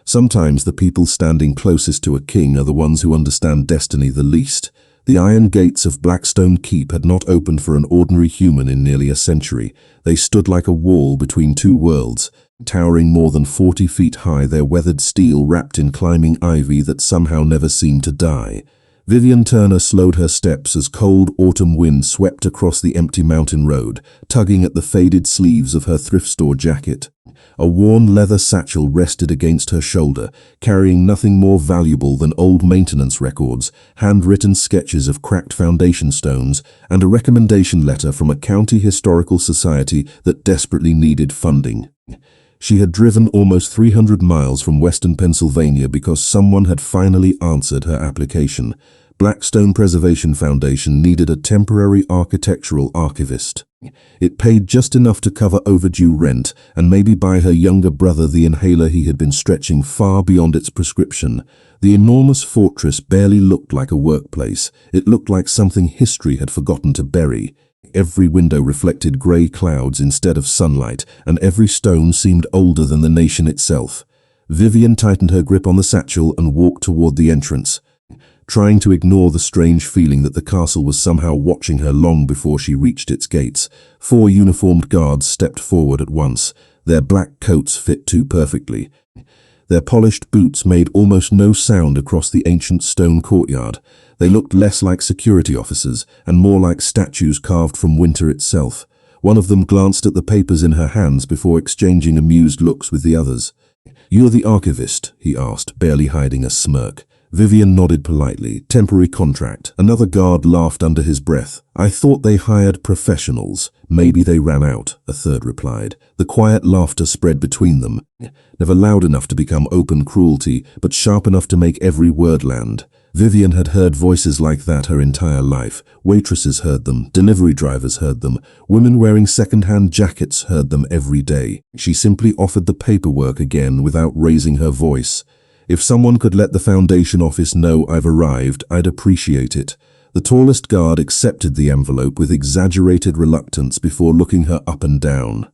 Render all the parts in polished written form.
Sometimes the people standing closest to a king are the ones who understand destiny the least. The iron gates of Blackstone Keep had not opened for an ordinary human in nearly a century. They stood like a wall between two worlds, towering more than 40 feet high, their weathered steel wrapped in climbing ivy that somehow never seemed to die. Vivian Turner slowed her steps as cold autumn wind swept across the empty mountain road, tugging at the faded sleeves of her thrift store jacket. A worn leather satchel rested against her shoulder, carrying nothing more valuable than old maintenance records, handwritten sketches of cracked foundation stones, and a recommendation letter from a county historical society that desperately needed funding. She had driven almost 300 miles from western Pennsylvania because someone had finally answered her application. Blackstone Preservation Foundation needed a temporary architectural archivist. It paid just enough to cover overdue rent and maybe buy her younger brother the inhaler he had been stretching far beyond its prescription. The enormous fortress barely looked like a workplace. It looked like something history had forgotten to bury. Every window reflected grey clouds instead of sunlight, and every stone seemed older than the nation itself. Vivian tightened her grip on the satchel and walked toward the entrance, trying to ignore the strange feeling that the castle was somehow watching her long before she reached its gates. 4 uniformed guards stepped forward at once. Their black coats fit too perfectly. Their polished boots made almost no sound across the ancient stone courtyard. They looked less like security officers and more like statues carved from winter itself. One of them glanced at the papers in her hands before exchanging amused looks with the others. "You're the archivist?" he asked, barely hiding a smirk. Vivian nodded politely. "Temporary contract." Another guard laughed under his breath. "I thought they hired professionals. Maybe they ran out," a third replied. The quiet laughter spread between them, never loud enough to become open cruelty, but sharp enough to make every word land. Vivian had heard voices like that her entire life. Waitresses heard them, delivery drivers heard them, women wearing second-hand jackets heard them every day. She simply offered the paperwork again without raising her voice. "If someone could let the Foundation office know I've arrived, I'd appreciate it." The tallest guard accepted the envelope with exaggerated reluctance before looking her up and down.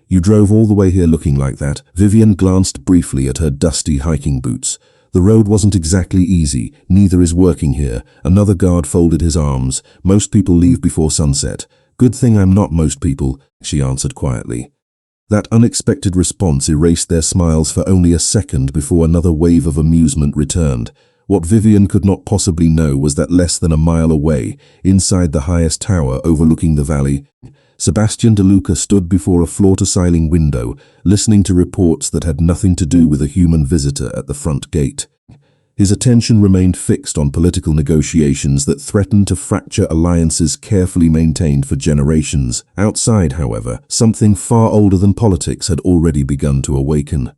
"You drove all the way here looking like that?" Vivian glanced briefly at her dusty hiking boots. "The road wasn't exactly easy. Neither is working here." Another guard folded his arms. "Most people leave before sunset." "Good thing I'm not most people," she answered quietly. That unexpected response erased their smiles for only a second before another wave of amusement returned. What Vivian could not possibly know was that less than a mile away, inside the highest tower overlooking the valley, Sebastian DeLuca stood before a floor-to-ceiling window, listening to reports that had nothing to do with a human visitor at the front gate. His attention remained fixed on political negotiations that threatened to fracture alliances carefully maintained for generations. Outside, however, something far older than politics had already begun to awaken.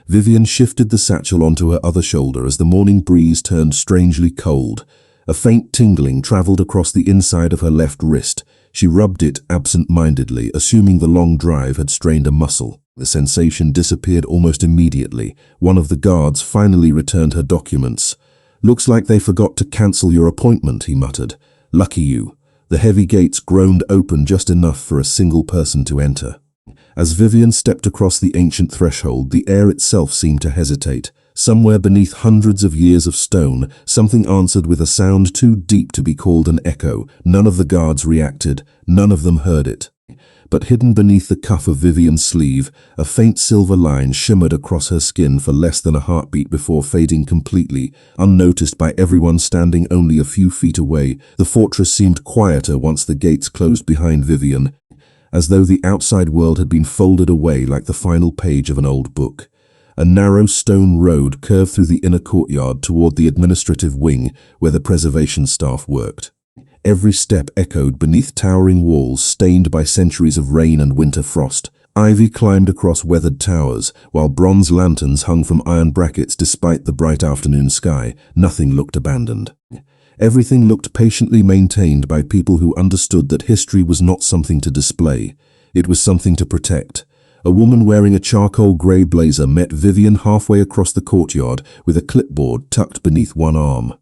Vivian shifted the satchel onto her other shoulder as the morning breeze turned strangely cold. A faint tingling traveled across the inside of her left wrist. She rubbed it absent-mindedly, assuming the long drive had strained a muscle. The sensation disappeared almost immediately. One of the guards finally returned her documents. "Looks like they forgot to cancel your appointment," he muttered. "Lucky you." The heavy gates groaned open just enough for a single person to enter. As Vivian stepped across the ancient threshold, the air itself seemed to hesitate. Somewhere beneath hundreds of years of stone, something answered with a sound too deep to be called an echo. None of the guards reacted. None of them heard it. But hidden beneath the cuff of Vivian's sleeve, a faint silver line shimmered across her skin for less than a heartbeat before fading completely, unnoticed by everyone standing only a few feet away. The fortress seemed quieter once the gates closed behind Vivian, as though the outside world had been folded away like the final page of an old book. A narrow stone road curved through the inner courtyard toward the administrative wing where the preservation staff worked. Every step echoed beneath towering walls stained by centuries of rain and winter frost. Ivy climbed across weathered towers, while bronze lanterns hung from iron brackets despite the bright afternoon sky. Nothing looked abandoned. Everything looked patiently maintained by people who understood that history was not something to display. It was something to protect. A woman wearing a charcoal grey blazer met Vivian halfway across the courtyard with a clipboard tucked beneath one arm.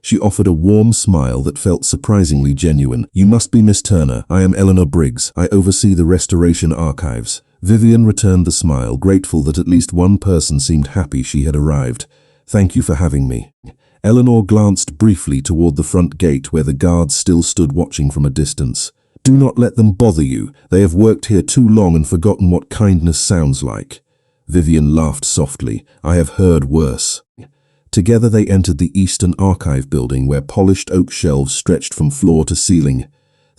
She offered a warm smile that felt surprisingly genuine. "You must be Miss Turner. I am Eleanor Briggs. I oversee the restoration archives." Vivian returned the smile, grateful that at least one person seemed happy she had arrived. "Thank you for having me." Eleanor glanced briefly toward the front gate where the guards still stood watching from a distance. "Do not let them bother you. They have worked here too long and forgotten what kindness sounds like." Vivian laughed softly. "I have heard worse." Together they entered the Eastern Archive building where polished oak shelves stretched from floor to ceiling.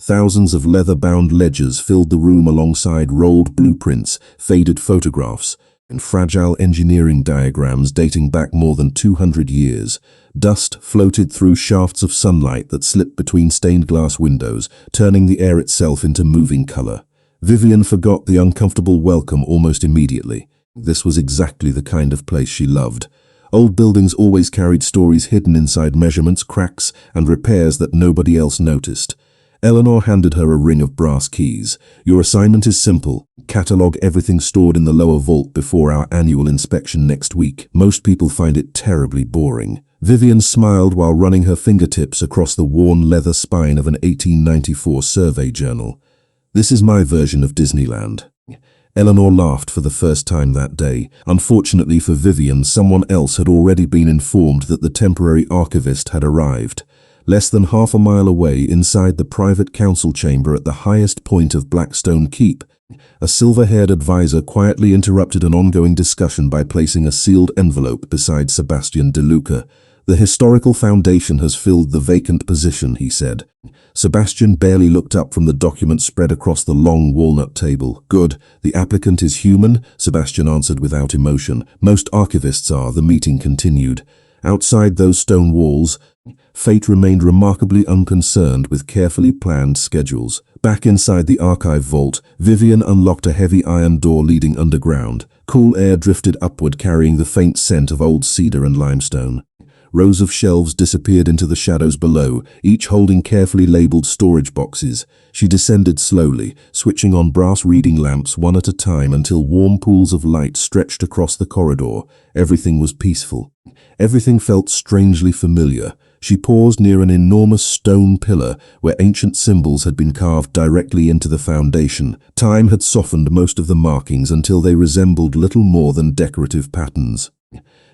Thousands of leather-bound ledgers filled the room alongside rolled blueprints, faded photographs, and fragile engineering diagrams dating back more than 200 years. Dust floated through shafts of sunlight that slipped between stained glass windows, turning the air itself into moving color. Vivian forgot the uncomfortable welcome almost immediately. This was exactly the kind of place she loved. Old buildings always carried stories hidden inside measurements, cracks, and repairs that nobody else noticed. Eleanor handed her a ring of brass keys. "Your assignment is simple. Catalog everything stored in the lower vault before our annual inspection next week. Most people find it terribly boring." Vivian smiled while running her fingertips across the worn leather spine of an 1894 survey journal. "This is my version of Disneyland." Eleanor laughed for the first time that day. Unfortunately for Vivian, someone else had already been informed that the temporary archivist had arrived. Less than half a mile away, inside the private council chamber at the highest point of Blackstone Keep, a silver-haired advisor quietly interrupted an ongoing discussion by placing a sealed envelope beside Sebastian De Luca. "The historical foundation has filled the vacant position," he said. Sebastian barely looked up from the document spread across the long walnut table. "Good. The applicant is human," Sebastian answered without emotion. "Most archivists are." The meeting continued. Outside those stone walls, fate remained remarkably unconcerned with carefully planned schedules. Back inside the archive vault, Vivian unlocked a heavy iron door leading underground. Cool air drifted upward, carrying the faint scent of old cedar and limestone. Rows of shelves disappeared into the shadows below, each holding carefully labeled storage boxes. She descended slowly, switching on brass reading lamps one at a time until warm pools of light stretched across the corridor. Everything was peaceful. Everything felt strangely familiar. She paused near an enormous stone pillar where ancient symbols had been carved directly into the foundation. Time had softened most of the markings until they resembled little more than decorative patterns.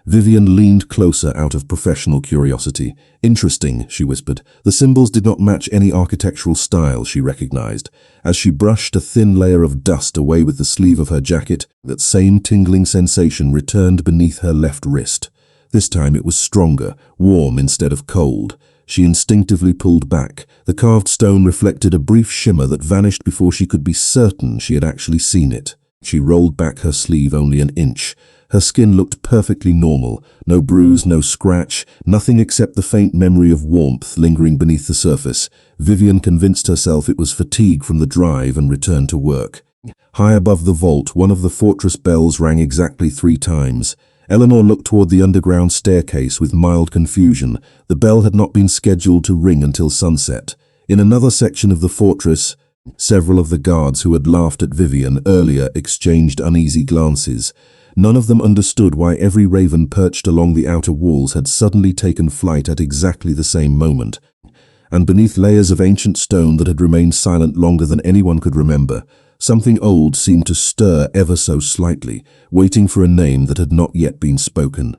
Vivian leaned closer out of professional curiosity. "Interesting," she whispered. The symbols did not match any architectural style she recognized. As she brushed a thin layer of dust away with the sleeve of her jacket, that same tingling sensation returned beneath her left wrist. This time it was stronger, warm instead of cold. She instinctively pulled back. The carved stone reflected a brief shimmer that vanished before she could be certain she had actually seen it. She rolled back her sleeve only an inch. Her skin looked perfectly normal. No bruise, no scratch, nothing except the faint memory of warmth lingering beneath the surface. Vivian convinced herself it was fatigue from the drive and returned to work. High above the vault, one of the fortress bells rang exactly 3 times. Eleanor looked toward the underground staircase with mild confusion. The bell had not been scheduled to ring until sunset. In another section of the fortress, several of the guards who had laughed at Vivian earlier exchanged uneasy glances. None of them understood why every raven perched along the outer walls had suddenly taken flight at exactly the same moment. And beneath layers of ancient stone that had remained silent longer than anyone could remember, something old seemed to stir ever so slightly, waiting for a name that had not yet been spoken.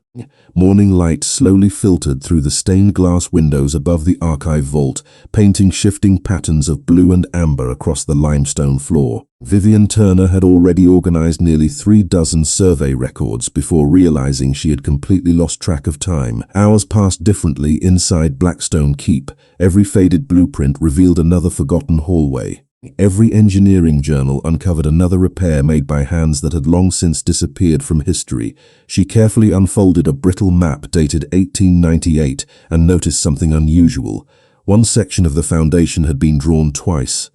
Morning light slowly filtered through the stained glass windows above the archive vault, painting shifting patterns of blue and amber across the limestone floor. Vivian Turner had already organized nearly 3 dozen survey records before realizing she had completely lost track of time. Hours passed differently inside Blackstone Keep. Every faded blueprint revealed another forgotten hallway. Every engineering journal uncovered another repair made by hands that had long since disappeared from history. She carefully unfolded a brittle map dated 1898 and noticed something unusual. One section of the foundation had been drawn twice.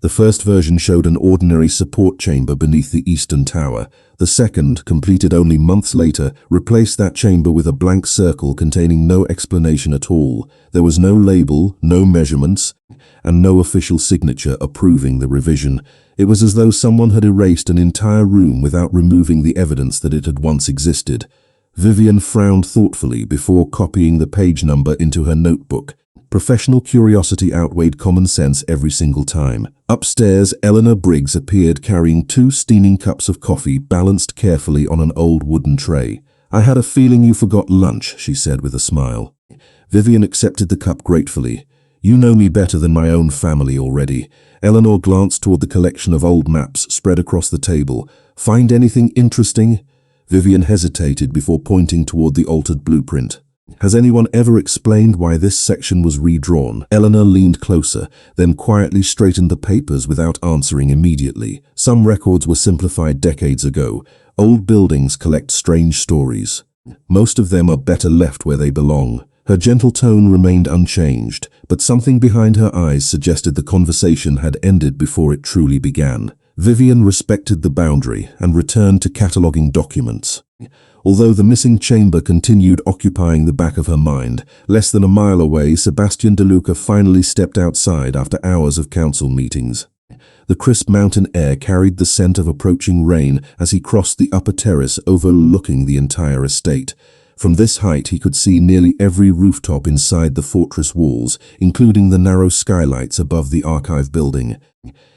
The first version showed an ordinary support chamber beneath the eastern tower. The second, completed only months later, replaced that chamber with a blank circle containing no explanation at all. There was no label, no measurements, and no official signature approving the revision. It was as though someone had erased an entire room without removing the evidence that it had once existed. Vivian frowned thoughtfully before copying the page number into her notebook. Professional curiosity outweighed common sense every single time. Upstairs, Eleanor Briggs appeared carrying 2 steaming cups of coffee balanced carefully on an old wooden tray. "I had a feeling you forgot lunch," she said with a smile. Vivian accepted the cup gratefully. "You know me better than my own family already." Eleanor glanced toward the collection of old maps spread across the table. "Find anything interesting?" Vivian hesitated before pointing toward the altered blueprint. "Has anyone ever explained why this section was redrawn?" Eleanor leaned closer, then quietly straightened the papers without answering immediately. "Some records were simplified decades ago. Old buildings collect strange stories. Most of them are better left where they belong." Her gentle tone remained unchanged, but something behind her eyes suggested the conversation had ended before it truly began. Vivian respected the boundary and returned to cataloging documents. Although the missing chamber continued occupying the back of her mind, less than a mile away, Sebastian DeLuca finally stepped outside after hours of council meetings. The crisp mountain air carried the scent of approaching rain as he crossed the upper terrace overlooking the entire estate. From this height he could see nearly every rooftop inside the fortress walls, including the narrow skylights above the archive building.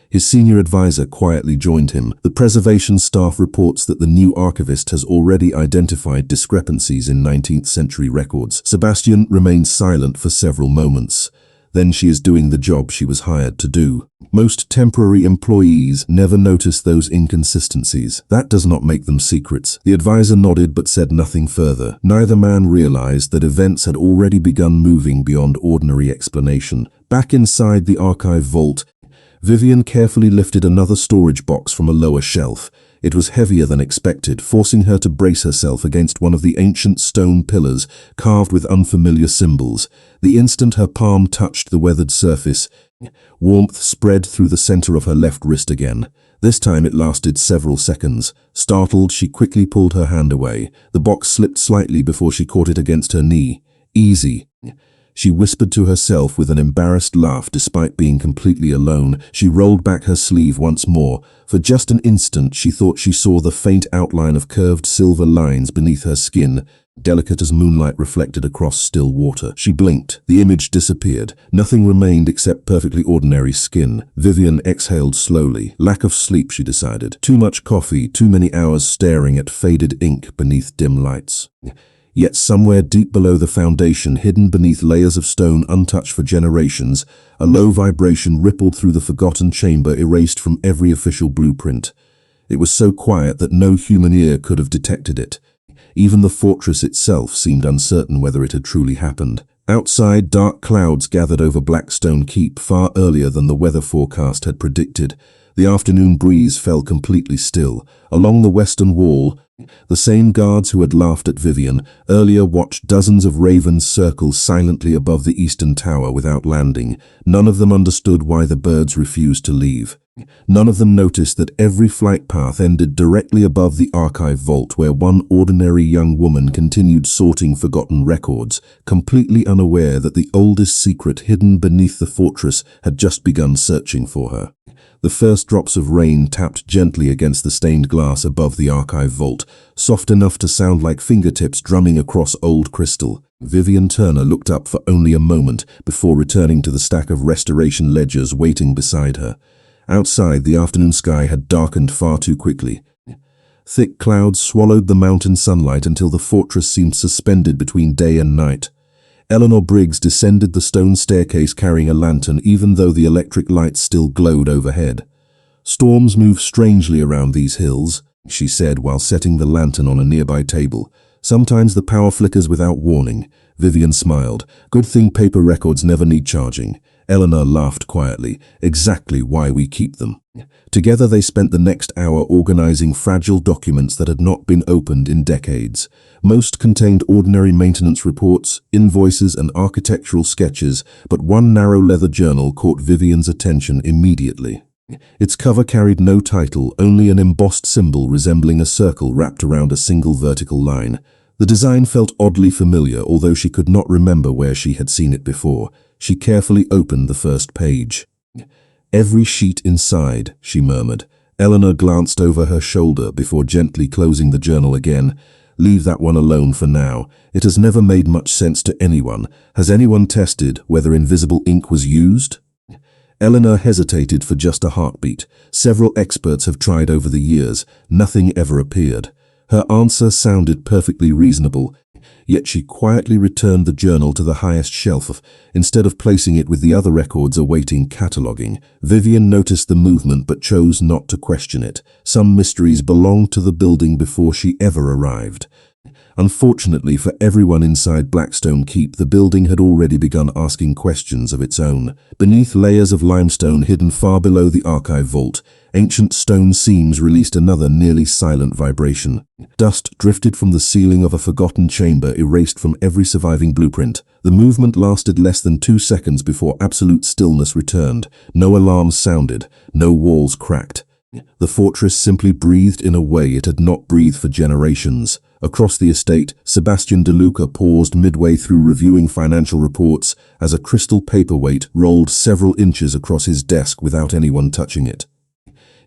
His senior advisor quietly joined him. The preservation staff reports that the new archivist has already identified discrepancies in 19th century records. Sebastian remained silent for several moments. Then "She is doing the job she was hired to do. Most temporary employees never notice those inconsistencies. That does not make them secrets." The advisor nodded but said nothing further. Neither man realized that events had already begun moving beyond ordinary explanation. Back inside the archive vault, Vivian carefully lifted another storage box from a lower shelf. It was heavier than expected, forcing her to brace herself against one of the ancient stone pillars carved with unfamiliar symbols. The instant her palm touched the weathered surface, warmth spread through the center of her left wrist again. This time it lasted several seconds. Startled, she quickly pulled her hand away. The box slipped slightly before she caught it against her knee. "Easy," she whispered to herself with an embarrassed laugh. Despite being completely alone, she rolled back her sleeve once more. For just an instant, she thought she saw the faint outline of curved silver lines beneath her skin, delicate as moonlight reflected across still water. She blinked. The image disappeared. Nothing remained except perfectly ordinary skin. Vivian exhaled slowly. Lack of sleep, she decided. Too much coffee, too many hours staring at faded ink beneath dim lights. Yet somewhere deep below the foundation, hidden beneath layers of stone untouched for generations, a low vibration rippled through the forgotten chamber erased from every official blueprint. It was so quiet that no human ear could have detected it. Even the fortress itself seemed uncertain whether it had truly happened. Outside, dark clouds gathered over Blackstone Keep far earlier than the weather forecast had predicted. The afternoon breeze fell completely still. Along the western wall, the same guards who had laughed at Vivian earlier watched dozens of ravens circle silently above the eastern tower without landing. None of them understood why the birds refused to leave. None of them noticed that every flight path ended directly above the archive vault where one ordinary young woman continued sorting forgotten records, completely unaware that the oldest secret hidden beneath the fortress had just begun searching for her. The first drops of rain tapped gently against the stained glass above the archive vault, soft enough to sound like fingertips drumming across old crystal. Vivian Turner looked up for only a moment before returning to the stack of restoration ledgers waiting beside her. Outside, the afternoon sky had darkened far too quickly. Thick clouds swallowed the mountain sunlight until the fortress seemed suspended between day and night. Eleanor Briggs descended the stone staircase carrying a lantern, even though the electric lights still glowed overhead. "Storms move strangely around these hills," she said while setting the lantern on a nearby table. "Sometimes the power flickers without warning." Vivian smiled. "Good thing paper records never need charging." Eleanor laughed quietly. "Exactly why we keep them." Together they spent the next hour organizing fragile documents that had not been opened in decades. Most contained ordinary maintenance reports, invoices, and architectural sketches, but one narrow leather journal caught Vivian's attention immediately. Its cover carried no title, only an embossed symbol resembling a circle wrapped around a single vertical line. The design felt oddly familiar, although she could not remember where she had seen it before. She carefully opened the first page. "Every sheet inside," she murmured. Eleanor glanced over her shoulder before gently closing the journal again. Leave that one alone for now. It has never made much sense to anyone. Has anyone tested whether invisible ink was used? Eleanor hesitated for just a heartbeat. Several experts have tried over the years. Nothing ever appeared. Her answer sounded perfectly reasonable, yet she quietly returned the journal to the highest shelf. Instead of placing it with the other records awaiting cataloguing, Vivian noticed the movement but chose not to question it. Some mysteries belonged to the building before she ever arrived. Unfortunately for everyone inside Blackstone Keep, the building had already begun asking questions of its own. Beneath layers of limestone hidden far below the archive vault, ancient stone seams released another nearly silent vibration. Dust drifted from the ceiling of a forgotten chamber, erased from every surviving blueprint. The movement lasted less than 2 seconds before absolute stillness returned. No alarms sounded, no walls cracked. The fortress simply breathed in a way it had not breathed for generations. Across the estate, Sebastian De Luca paused midway through reviewing financial reports as a crystal paperweight rolled several inches across his desk without anyone touching it.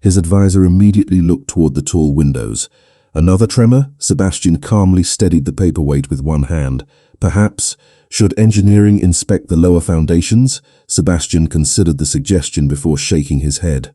His advisor immediately looked toward the tall windows. Another tremor? Sebastian calmly steadied the paperweight with one hand. Perhaps, should engineering inspect the lower foundations? Sebastian considered the suggestion before shaking his head.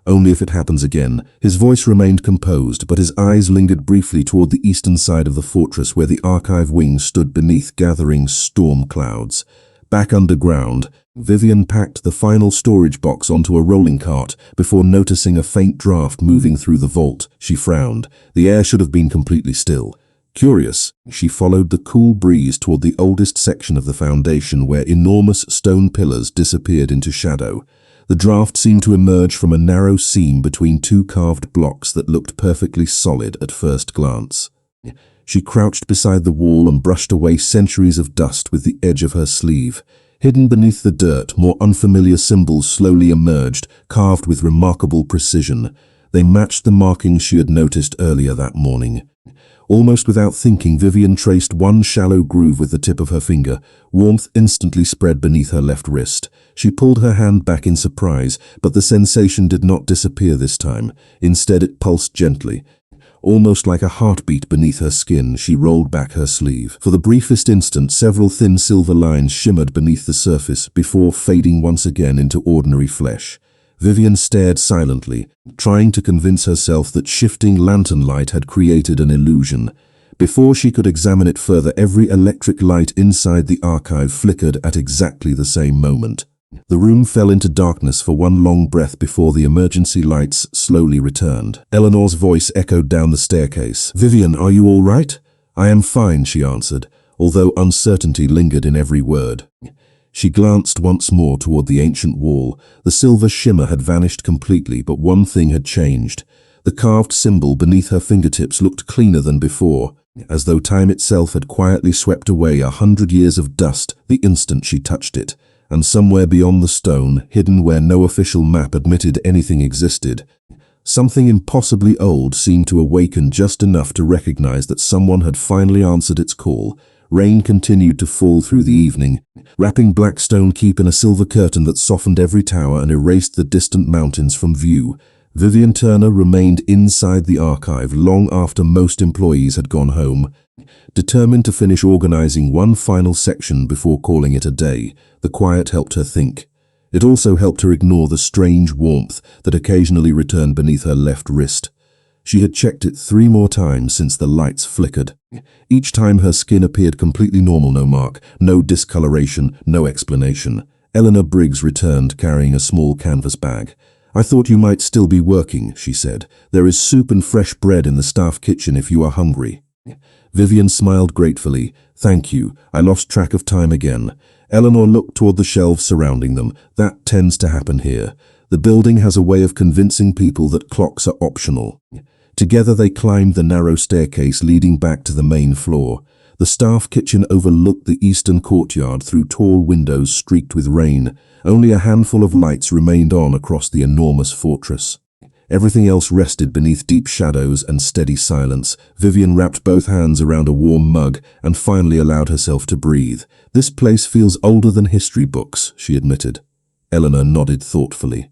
Only if it happens again. His voice remained composed, but his eyes lingered briefly toward the eastern side of the fortress where the archive wing stood beneath gathering storm clouds. Back underground, Vivian packed the final storage box onto a rolling cart before noticing a faint draft moving through the vault. She frowned. The air should have been completely still. Curious, she followed the cool breeze toward the oldest section of the foundation where enormous stone pillars disappeared into shadow. The draft seemed to emerge from a narrow seam between 2 carved blocks that looked perfectly solid at first glance. She crouched beside the wall and brushed away centuries of dust with the edge of her sleeve. Hidden beneath the dirt, more unfamiliar symbols slowly emerged, carved with remarkable precision. They matched the markings she had noticed earlier that morning. Almost without thinking, Vivian traced one shallow groove with the tip of her finger. Warmth instantly spread beneath her left wrist. She pulled her hand back in surprise, but the sensation did not disappear this time. Instead, it pulsed gently. Almost like a heartbeat beneath her skin, she rolled back her sleeve. For the briefest instant, several thin silver lines shimmered beneath the surface before fading once again into ordinary flesh. Vivian stared silently, trying to convince herself that shifting lantern light had created an illusion. Before she could examine it further, every electric light inside the archive flickered at exactly the same moment. The room fell into darkness for one long breath before the emergency lights slowly returned. Eleanor's voice echoed down the staircase. "Vivian, are you all right?" "I am fine," she answered, although uncertainty lingered in every word. She glanced once more toward the ancient wall. The silver shimmer had vanished completely, but one thing had changed. The carved symbol beneath her fingertips looked cleaner than before, as though time itself had quietly swept away 100 years of dust the instant she touched it. And somewhere beyond the stone, hidden where no official map admitted anything existed, something impossibly old seemed to awaken just enough to recognize that someone had finally answered its call. Rain continued to fall through the evening, wrapping Blackstone Keep in a silver curtain that softened every tower and erased the distant mountains from view. Vivian Turner remained inside the archive long after most employees had gone home, determined to finish organizing one final section before calling it a day. The quiet helped her think. It also helped her ignore the strange warmth that occasionally returned beneath her left wrist. She had checked it 3 more times since the lights flickered. Each time her skin appeared completely normal, no mark, no discoloration, no explanation. Eleanor Briggs returned carrying a small canvas bag. "I thought you might still be working," she said. "There is soup and fresh bread in the staff kitchen if you are hungry." Vivian smiled gratefully. "Thank you. I lost track of time again." Eleanor looked toward the shelves surrounding them. "That tends to happen here. The building has a way of convincing people that clocks are optional." Together they climbed the narrow staircase leading back to the main floor. The staff kitchen overlooked the eastern courtyard through tall windows streaked with rain. Only a handful of lights remained on across the enormous fortress. Everything else rested beneath deep shadows and steady silence. Vivian wrapped both hands around a warm mug and finally allowed herself to breathe. "This place feels older than history books," she admitted. Eleanor nodded thoughtfully.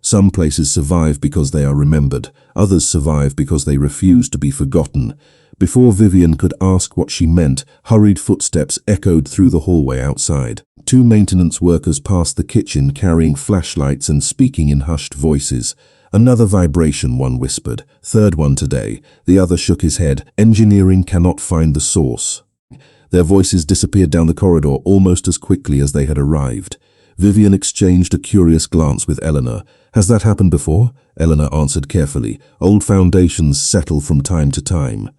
"Some places survive because they are remembered. Others survive because they refuse to be forgotten. Before Vivian could ask what she meant, hurried footsteps echoed through the hallway outside. Two maintenance workers passed the kitchen carrying flashlights and speaking in hushed voices. "Another vibration," one whispered. "Third one today." The other shook his head. "Engineering cannot find the source." Their voices disappeared down the corridor almost as quickly as they had arrived. Vivian exchanged a curious glance with Eleanor. "Has that happened before?" Eleanor answered carefully. "Old foundations settle from time to time."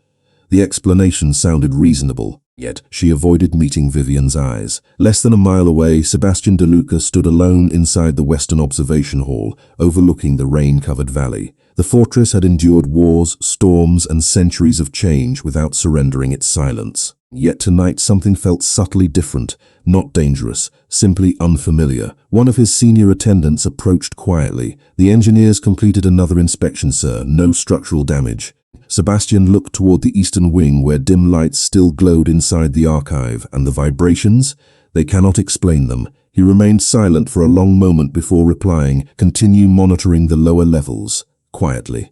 The explanation sounded reasonable, yet she avoided meeting Vivian's eyes. Less than a mile away, Sebastian De Luca stood alone inside the Western Observation Hall, overlooking the rain-covered valley. The fortress had endured wars, storms, and centuries of change without surrendering its silence. Yet tonight something felt subtly different, not dangerous, simply unfamiliar. One of his senior attendants approached quietly. "The engineers completed another inspection, sir. No structural damage." Sebastian looked toward the eastern wing where dim lights still glowed inside the archive, and the vibrations? They cannot explain them. He remained silent for a long moment before replying, "Continue monitoring the lower levels." Quietly.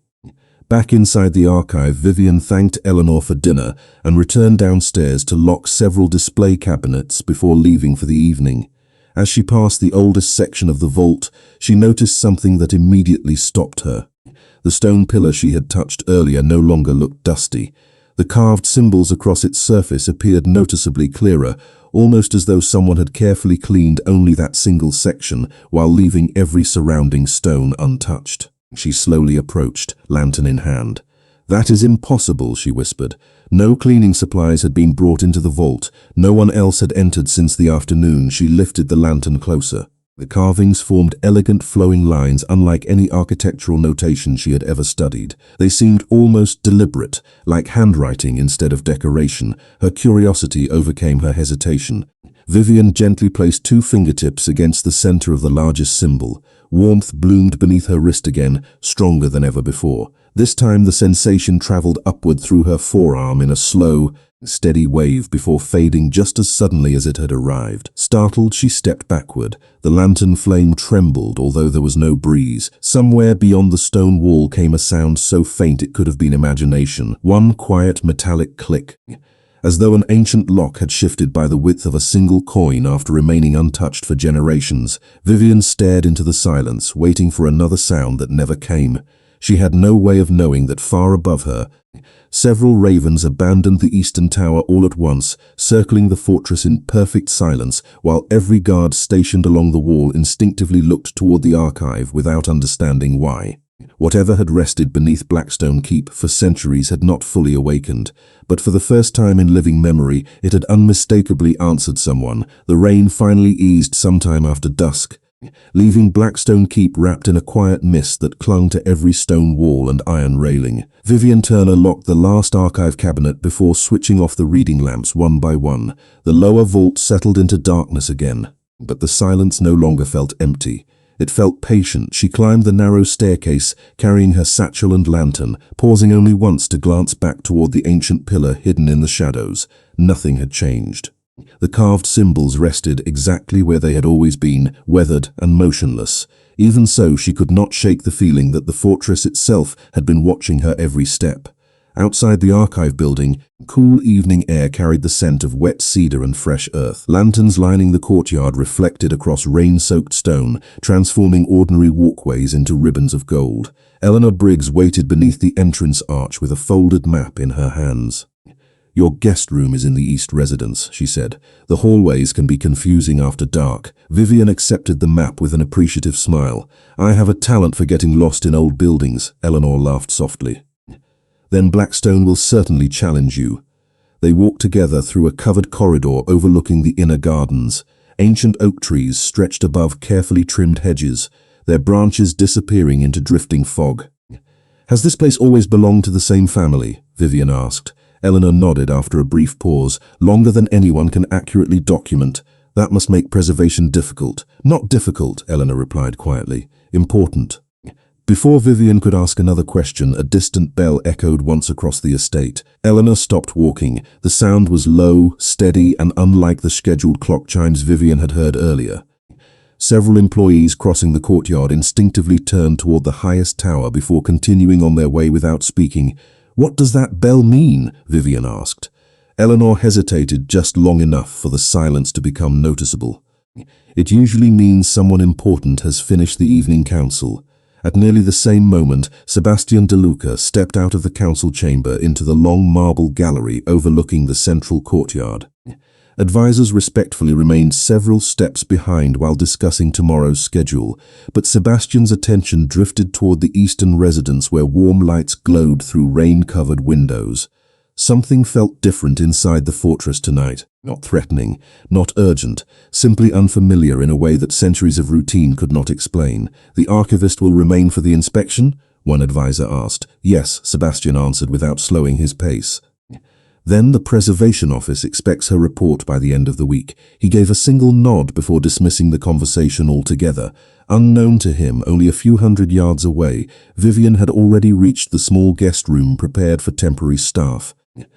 Back inside the archive, Vivian thanked Eleanor for dinner and returned downstairs to lock several display cabinets before leaving for the evening. As she passed the oldest section of the vault, she noticed something that immediately stopped her. The stone pillar she had touched earlier no longer looked dusty. The carved symbols across its surface appeared noticeably clearer, almost as though someone had carefully cleaned only that single section while leaving every surrounding stone untouched. She slowly approached, lantern in hand. "That is impossible," she whispered. No cleaning supplies had been brought into the vault. No one else had entered since the afternoon. She lifted the lantern closer. The carvings formed elegant flowing lines unlike any architectural notation she had ever studied. They seemed almost deliberate, like handwriting instead of decoration. Her curiosity overcame her hesitation. Vivian gently placed two fingertips against the center of the largest symbol. Warmth bloomed beneath her wrist again, stronger than ever before. This time the sensation traveled upward through her forearm in a slow, steady wave before fading just as suddenly as it had arrived. Startled, she stepped backward. The lantern flame trembled, although there was no breeze. Somewhere beyond the stone wall came a sound so faint it could have been imagination. One quiet metallic click, as though an ancient lock had shifted by the width of a single coin after remaining untouched for generations. Vivian stared into the silence, waiting for another sound that never came. She had no way of knowing that far above her, several ravens abandoned the eastern tower all at once, circling the fortress in perfect silence, while every guard stationed along the wall instinctively looked toward the archive without understanding why. Whatever had rested beneath Blackstone Keep for centuries had not fully awakened, but for the first time in living memory, it had unmistakably answered someone. The rain finally eased sometime after dusk, leaving Blackstone Keep wrapped in a quiet mist that clung to every stone wall and iron railing. Vivian Turner locked the last archive cabinet before switching off the reading lamps one by one. The lower vault settled into darkness again, but the silence no longer felt empty. It felt patient. She climbed the narrow staircase, carrying her satchel and lantern, pausing only once to glance back toward the ancient pillar hidden in the shadows. Nothing had changed. The carved symbols rested exactly where they had always been, weathered and motionless. Even so, she could not shake the feeling that the fortress itself had been watching her every step. Outside the archive building, cool evening air carried the scent of wet cedar and fresh earth. Lanterns lining the courtyard reflected across rain-soaked stone, transforming ordinary walkways into ribbons of gold. Eleanor Briggs waited beneath the entrance arch with a folded map in her hands. "Your guest room is in the east residence," she said. "The hallways can be confusing after dark." Vivian accepted the map with an appreciative smile. "I have a talent for getting lost in old buildings," Eleanor laughed softly. "Then Blackstone will certainly challenge you." They walked together through a covered corridor overlooking the inner gardens. Ancient oak trees stretched above carefully trimmed hedges, their branches disappearing into drifting fog. "Has this place always belonged to the same family?" Vivian asked. Eleanor nodded after a brief pause. "Longer than anyone can accurately document. That must make preservation difficult." "Not difficult," Eleanor replied quietly. "Important." Before Vivian could ask another question, a distant bell echoed once across the estate. Eleanor stopped walking. The sound was low, steady, and unlike the scheduled clock chimes Vivian had heard earlier. Several employees crossing the courtyard instinctively turned toward the highest tower before continuing on their way without speaking. "What does that bell mean?" Vivian asked. Eleanor hesitated just long enough for the silence to become noticeable. "It usually means someone important has finished the evening council." At nearly the same moment, Sebastian De Luca stepped out of the council chamber into the long marble gallery overlooking the central courtyard. Advisors respectfully remained several steps behind while discussing tomorrow's schedule, but Sebastian's attention drifted toward the eastern residence where warm lights glowed through rain-covered windows. Something felt different inside the fortress tonight. Not threatening, not urgent, simply unfamiliar in a way that centuries of routine could not explain. "The archivist will remain for the inspection?" one advisor asked. "Yes," Sebastian answered without slowing his pace. "Then the preservation office expects her report by the end of the week." He gave a single nod before dismissing the conversation altogether. Unknown to him, only a few hundred yards away, Vivian had already reached the small guest room prepared for temporary staff.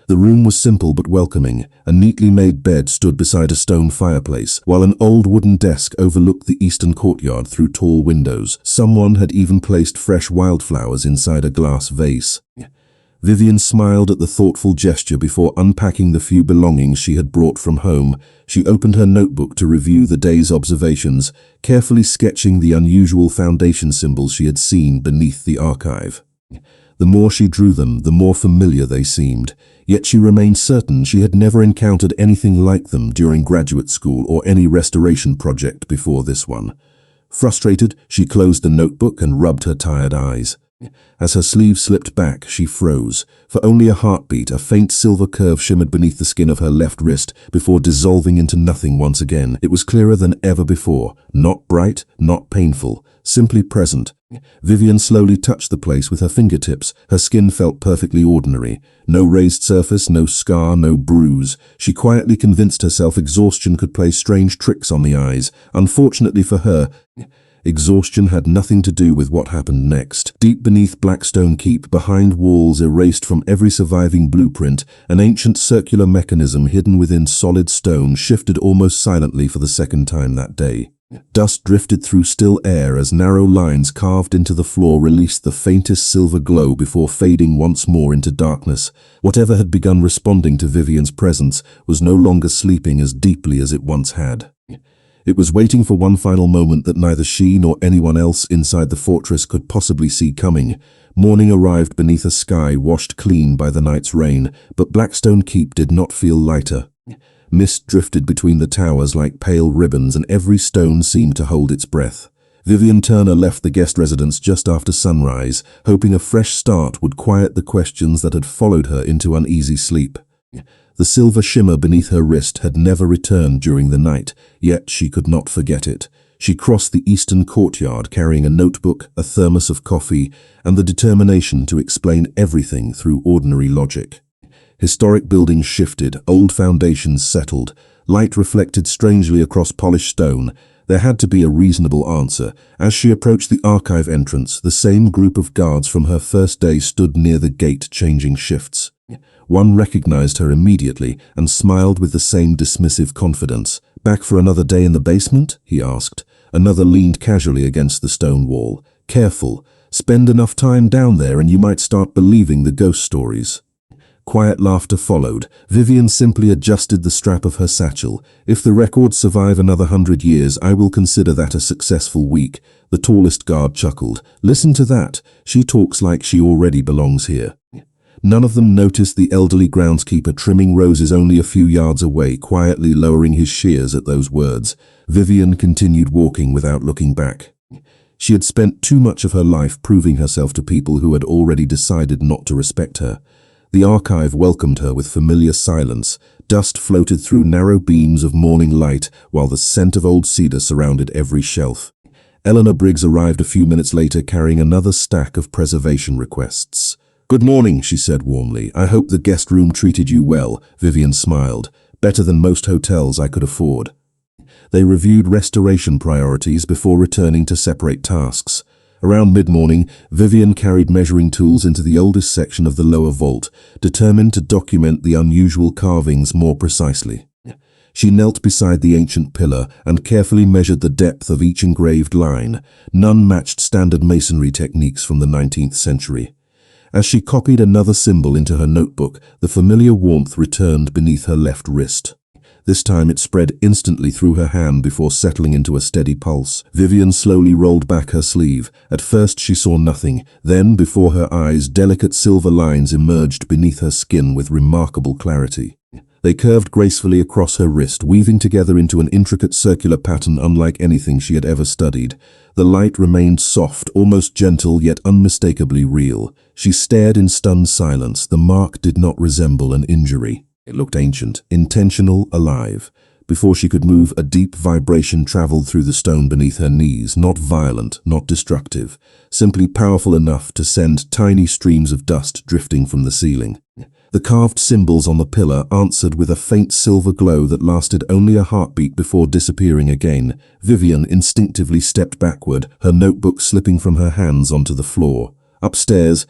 The room was simple but welcoming. A neatly made bed stood beside a stone fireplace, while an old wooden desk overlooked the eastern courtyard through tall windows. Someone had even placed fresh wildflowers inside a glass vase. Vivian smiled at the thoughtful gesture before unpacking the few belongings she had brought from home. She opened her notebook to review the day's observations, carefully sketching the unusual foundation symbols she had seen beneath the archive. The more she drew them, the more familiar they seemed. Yet she remained certain she had never encountered anything like them during graduate school or any restoration project before this one. Frustrated, she closed the notebook and rubbed her tired eyes. As her sleeve slipped back, she froze. For only a heartbeat, a faint silver curve shimmered beneath the skin of her left wrist before dissolving into nothing once again. It was clearer than ever before. Not bright, not painful, simply present. Vivian slowly touched the place with her fingertips. Her skin felt perfectly ordinary. No raised surface, no scar, no bruise. She quietly convinced herself exhaustion could play strange tricks on the eyes. Unfortunately for her, exhaustion had nothing to do with what happened next. Deep beneath Blackstone Keep, behind walls erased from every surviving blueprint, an ancient circular mechanism hidden within solid stone shifted almost silently for the second time that day. Dust drifted through still air as narrow lines carved into the floor released the faintest silver glow before fading once more into darkness. Whatever had begun responding to Vivian's presence was no longer sleeping as deeply as it once had. It was waiting for one final moment that neither she nor anyone else inside the fortress could possibly see coming. Morning arrived beneath a sky washed clean by the night's rain, but Blackstone Keep did not feel lighter. Mist drifted between the towers like pale ribbons, and every stone seemed to hold its breath. Vivian Turner left the guest residence just after sunrise, hoping a fresh start would quiet the questions that had followed her into uneasy sleep. The silver shimmer beneath her wrist had never returned during the night, yet she could not forget it. She crossed the eastern courtyard carrying a notebook, a thermos of coffee, and the determination to explain everything through ordinary logic. Historic buildings shifted, old foundations settled, light reflected strangely across polished stone. There had to be a reasonable answer. As she approached the archive entrance, the same group of guards from her first day stood near the gate changing shifts. One recognized her immediately and smiled with the same dismissive confidence. "Back for another day in the basement?" he asked. Another leaned casually against the stone wall. "Careful. Spend enough time down there and you might start believing the ghost stories." Quiet laughter followed. Vivian simply adjusted the strap of her satchel. "If the records survive another 100 years, I will consider that a successful week." The tallest guard chuckled. "Listen to that. She talks like she already belongs here." None of them noticed the elderly groundskeeper trimming roses only a few yards away, quietly lowering his shears at those words. Vivian continued walking without looking back. She had spent too much of her life proving herself to people who had already decided not to respect her. The archive welcomed her with familiar silence. Dust floated through narrow beams of morning light, while the scent of old cedar surrounded every shelf. Eleanor Briggs arrived a few minutes later carrying another stack of preservation requests. "Good morning," she said warmly. "I hope the guest room treated you well." Vivian smiled. "Better than most hotels I could afford." They reviewed restoration priorities before returning to separate tasks. Around mid-morning, Vivian carried measuring tools into the oldest section of the lower vault, determined to document the unusual carvings more precisely. She knelt beside the ancient pillar and carefully measured the depth of each engraved line. None matched standard masonry techniques from the 19th century. As she copied another symbol into her notebook, the familiar warmth returned beneath her left wrist. This time it spread instantly through her hand before settling into a steady pulse. Vivian slowly rolled back her sleeve. At first she saw nothing. Then, before her eyes, delicate silver lines emerged beneath her skin with remarkable clarity. They curved gracefully across her wrist, weaving together into an intricate circular pattern unlike anything she had ever studied. The light remained soft, almost gentle, yet unmistakably real. She stared in stunned silence. The mark did not resemble an injury. It looked ancient, intentional, alive. Before she could move, a deep vibration traveled through the stone beneath her knees, not violent, not destructive, simply powerful enough to send tiny streams of dust drifting from the ceiling. The carved symbols on the pillar answered with a faint silver glow that lasted only a heartbeat before disappearing again. Vivian instinctively stepped backward, her notebook slipping from her hands onto the floor. Upstairs,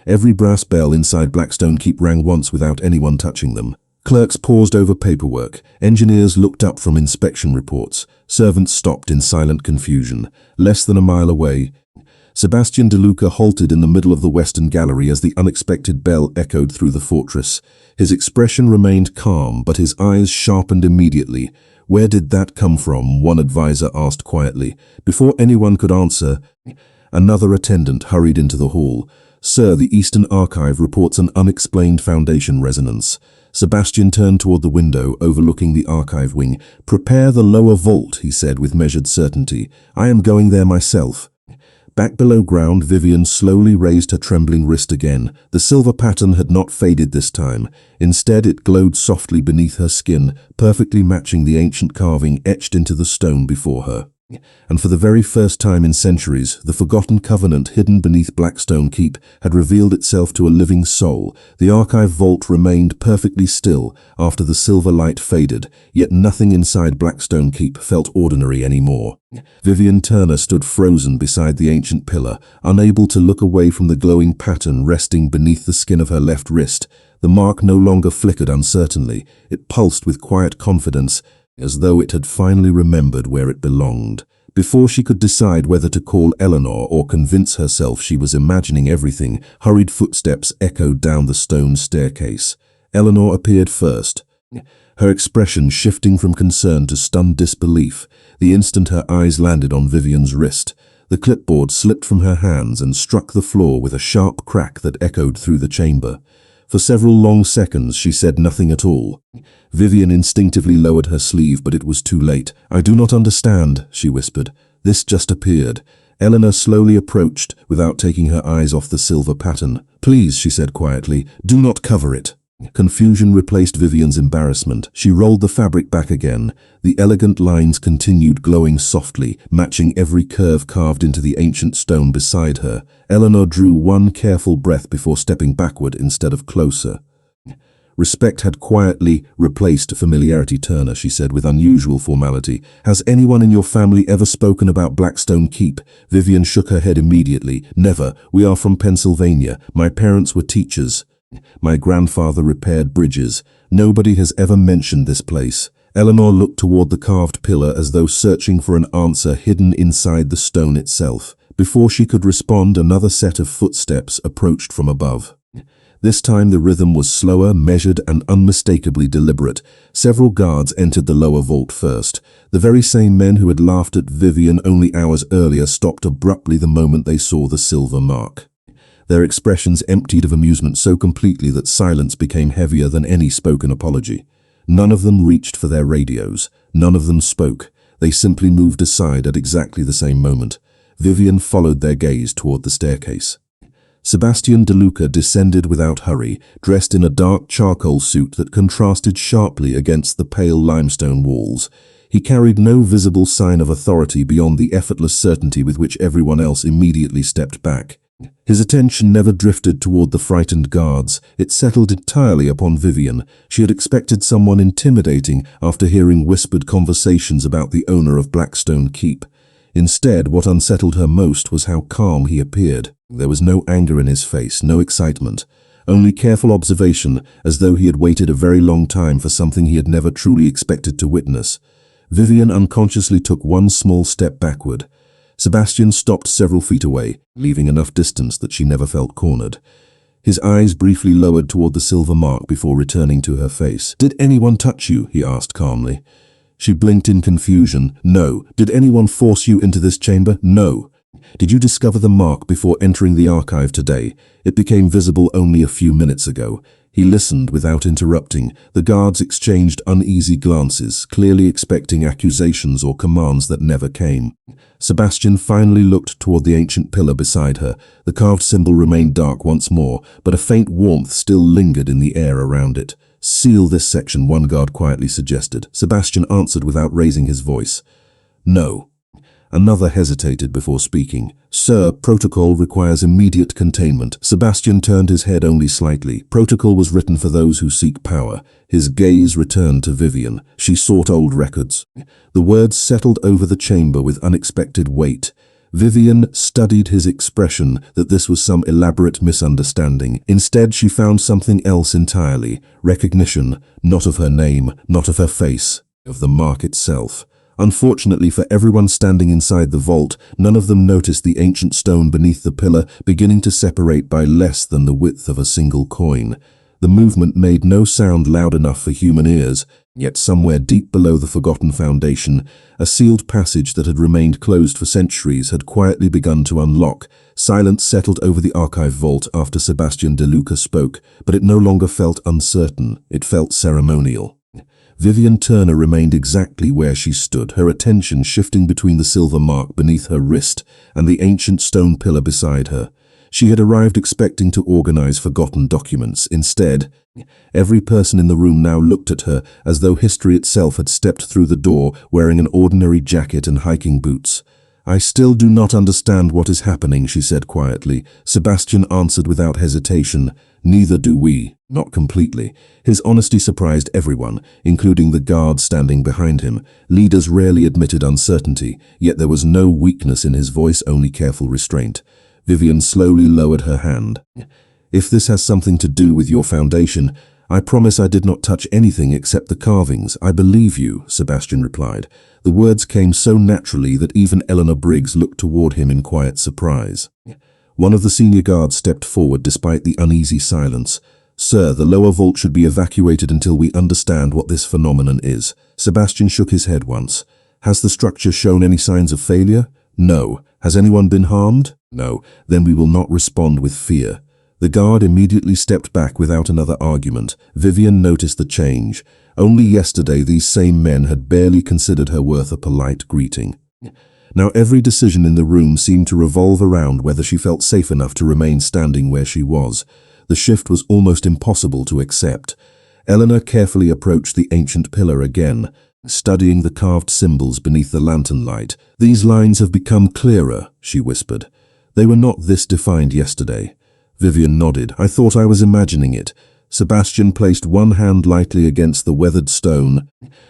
every brass bell inside Blackstone Keep rang once without anyone touching them. Clerks paused over paperwork. Engineers looked up from inspection reports. Servants stopped in silent confusion. Less than a mile away, Sebastian De Luca halted in the middle of the western gallery as the unexpected bell echoed through the fortress. His expression remained calm, but his eyes sharpened immediately. "Where did that come from?" one advisor asked quietly. Before anyone could answer, another attendant hurried into the hall. "Sir, the Eastern Archive reports an unexplained Foundation resonance." Sebastian turned toward the window overlooking the archive wing. "Prepare the lower vault," he said with measured certainty. "I am going there myself." Back below ground, Vivian slowly raised her trembling wrist again. The silver pattern had not faded this time. Instead, it glowed softly beneath her skin, perfectly matching the ancient carving etched into the stone before her. And for the very first time in centuries, the forgotten covenant hidden beneath Blackstone Keep had revealed itself to a living soul. The archive vault remained perfectly still after the silver light faded, yet nothing inside Blackstone Keep felt ordinary anymore. Vivian Turner stood frozen beside the ancient pillar, unable to look away from the glowing pattern resting beneath the skin of her left wrist. The mark no longer flickered uncertainly. It pulsed with quiet confidence, as though it had finally remembered where it belonged. Before she could decide whether to call Eleanor or convince herself she was imagining everything, hurried footsteps echoed down the stone staircase. Eleanor appeared first, her expression shifting from concern to stunned disbelief the instant her eyes landed on Vivian's wrist. The clipboard slipped from her hands and struck the floor with a sharp crack that echoed through the chamber. For several long seconds she said nothing at all. Vivian instinctively lowered her sleeve, but it was too late. "I do not understand," she whispered. "This just appeared." Eleanor slowly approached, without taking her eyes off the silver pattern. "Please," she said quietly, "do not cover it." Confusion replaced Vivian's embarrassment. She rolled the fabric back again. The elegant lines continued glowing softly, matching every curve carved into the ancient stone beside her. Eleanor drew one careful breath before stepping backward instead of closer. Respect had quietly replaced familiarity, Turner, she said with unusual formality. "Has anyone in your family ever spoken about Blackstone Keep?" Vivian shook her head immediately. "Never. We are from Pennsylvania. My parents were teachers. My grandfather repaired bridges. Nobody has ever mentioned this place." Eleanor looked toward the carved pillar as though searching for an answer hidden inside the stone itself. Before she could respond, another set of footsteps approached from above. This time the rhythm was slower, measured, and unmistakably deliberate. Several guards entered the lower vault first. The very same men who had laughed at Vivian only hours earlier stopped abruptly the moment they saw the silver mark. Their expressions emptied of amusement so completely that silence became heavier than any spoken apology. None of them reached for their radios. None of them spoke. They simply moved aside at exactly the same moment. Vivian followed their gaze toward the staircase. Sebastian De Luca descended without hurry, dressed in a dark charcoal suit that contrasted sharply against the pale limestone walls. He carried no visible sign of authority beyond the effortless certainty with which everyone else immediately stepped back. His attention never drifted toward the frightened guards. It settled entirely upon Vivian. She had expected someone intimidating after hearing whispered conversations about the owner of Blackstone Keep. Instead, what unsettled her most was how calm he appeared. There was no anger in his face, no excitement, only careful observation, as though he had waited a very long time for something he had never truly expected to witness. Vivian unconsciously took one small step backward. Sebastian stopped several feet away, leaving enough distance that she never felt cornered. His eyes briefly lowered toward the silver mark before returning to her face. "Did anyone touch you?" he asked calmly. She blinked in confusion. "No." "Did anyone force you into this chamber?" "No." "Did you discover the mark before entering the archive today? It became visible only a few minutes ago." He listened without interrupting. The guards exchanged uneasy glances, clearly expecting accusations or commands that never came. Sebastian finally looked toward the ancient pillar beside her. The carved symbol remained dark once more, but a faint warmth still lingered in the air around it. "Seal this section," one guard quietly suggested. Sebastian answered without raising his voice. "No." Another hesitated before speaking. "Sir, protocol requires immediate containment." Sebastian turned his head only slightly. Protocol was written for those who seek power. His gaze returned to Vivian. She sought old records. The words settled over the chamber with unexpected weight. Vivian studied his expression that this was some elaborate misunderstanding. Instead, she found something else entirely. Recognition, not of her name, not of her face, of the mark itself. Unfortunately for everyone standing inside the vault, none of them noticed the ancient stone beneath the pillar beginning to separate by less than the width of a single coin. The movement made no sound loud enough for human ears, yet somewhere deep below the forgotten foundation, a sealed passage that had remained closed for centuries had quietly begun to unlock. Silence settled over the archive vault after Sebastian De Luca spoke, but it no longer felt uncertain, it felt ceremonial. Vivian Turner remained exactly where she stood, her attention shifting between the silver mark beneath her wrist and the ancient stone pillar beside her. She had arrived expecting to organize forgotten documents. Instead, every person in the room now looked at her as though history itself had stepped through the door wearing an ordinary jacket and hiking boots. "I still do not understand what is happening," she said quietly. Sebastian answered without hesitation. "Neither do we." Not completely. His honesty surprised everyone, including the guards standing behind him. Leaders rarely admitted uncertainty, yet there was no weakness in his voice, only careful restraint. Vivian slowly lowered her hand. "If this has something to do with your foundation, I promise I did not touch anything except the carvings." "I believe you," Sebastian replied. The words came so naturally that even Eleanor Briggs looked toward him in quiet surprise. One of the senior guards stepped forward despite the uneasy silence. "Sir, the lower vault should be evacuated until we understand what this phenomenon is." Sebastian shook his head once. "Has the structure shown any signs of failure?" "No." "Has anyone been harmed?" "No." "Then we will not respond with fear." The guard immediately stepped back without another argument. Vivian noticed the change. Only yesterday these same men had barely considered her worth a polite greeting. Now every decision in the room seemed to revolve around whether she felt safe enough to remain standing where she was. The shift was almost impossible to accept. Eleanor carefully approached the ancient pillar again, studying the carved symbols beneath the lantern light. "These lines have become clearer," she whispered. "They were not this defined yesterday." Vivian nodded. "I thought I was imagining it." Sebastian placed one hand lightly against the weathered stone,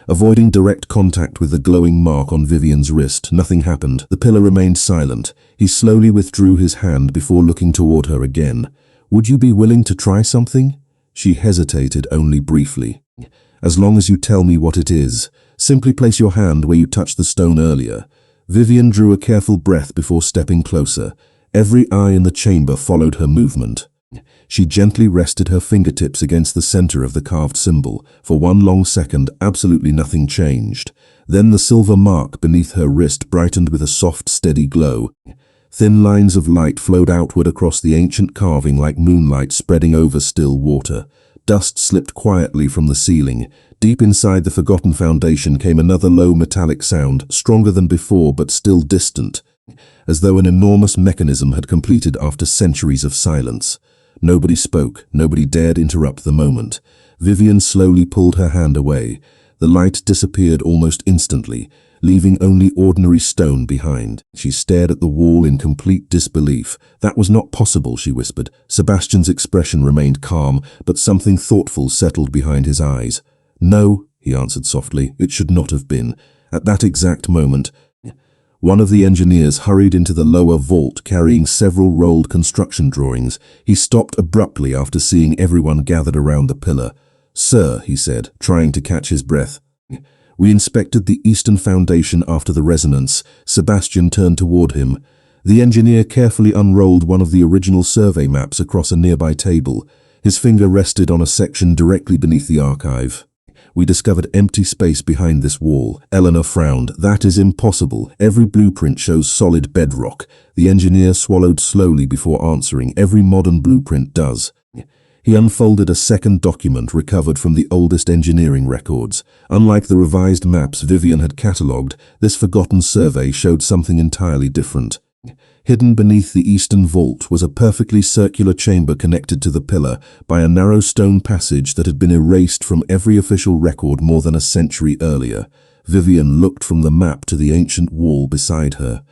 avoiding direct contact with the glowing mark on Vivian's wrist. Nothing happened. The pillar remained silent. He slowly withdrew his hand before looking toward her again. "Would you be willing to try something?" She hesitated only briefly. "As long as you tell me what it is. Simply place your hand where you touched the stone earlier." Vivian drew a careful breath before stepping closer. Every eye in the chamber followed her movement. She gently rested her fingertips against the center of the carved symbol. For one long second, absolutely nothing changed. Then the silver mark beneath her wrist brightened with a soft, steady glow. Thin lines of light flowed outward across the ancient carving like moonlight spreading over still water. Dust slipped quietly from the ceiling. Deep inside the forgotten foundation came another low metallic sound, stronger than before but still distant, as though an enormous mechanism had completed after centuries of silence. Nobody spoke, nobody dared interrupt the moment. Vivian slowly pulled her hand away. The light disappeared almost instantly, leaving only ordinary stone behind. She stared at the wall in complete disbelief. "That was not possible," she whispered. Sebastian's expression remained calm, but something thoughtful settled behind his eyes. "No," he answered softly, "it should not have been." At that exact moment, one of the engineers hurried into the lower vault carrying several rolled construction drawings. He stopped abruptly after seeing everyone gathered around the pillar. "Sir," he said, trying to catch his breath, "we inspected the eastern foundation after the resonance." Sebastian turned toward him. The engineer carefully unrolled one of the original survey maps across a nearby table. His finger rested on a section directly beneath the archive. "We discovered empty space behind this wall." Eleanor frowned. "That is impossible. Every blueprint shows solid bedrock." The engineer swallowed slowly before answering. "Every modern blueprint does." He unfolded a second document recovered from the oldest engineering records. Unlike the revised maps Vivian had catalogued, this forgotten survey showed something entirely different. Hidden beneath the eastern vault was a perfectly circular chamber connected to the pillar by a narrow stone passage that had been erased from every official record more than a century earlier. Vivian looked from the map to the ancient wall beside her.